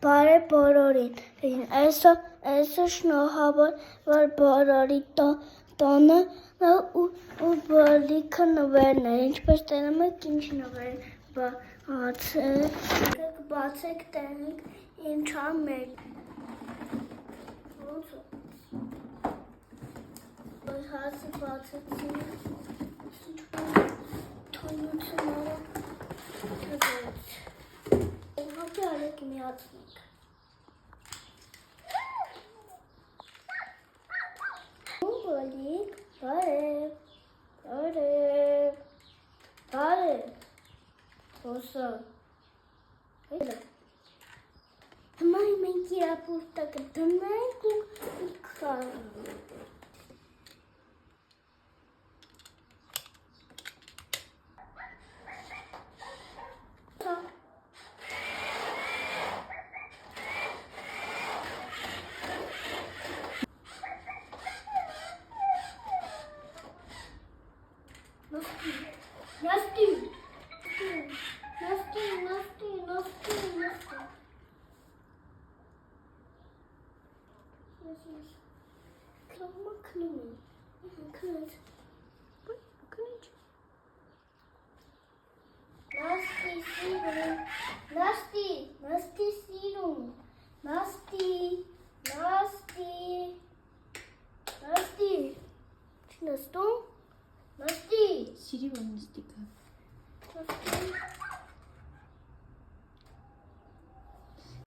բարե բոլորին, այսօր շնորհավոր, որ բոլորի տոնը ու բալիքը նվերներ, ինչպես տենում եք ինչ նվեր բացեք տենիք ինչ ամեր։ Հացը բացեցին, թույնությունները թվեց։ Ուղղակի արեք միացնենք։ Բալիկ, բարև, հոսա, հիմա մենք իրապուրտակը դնենք ու կխարնենք։ Nasty. Սիրի ոնստիկը։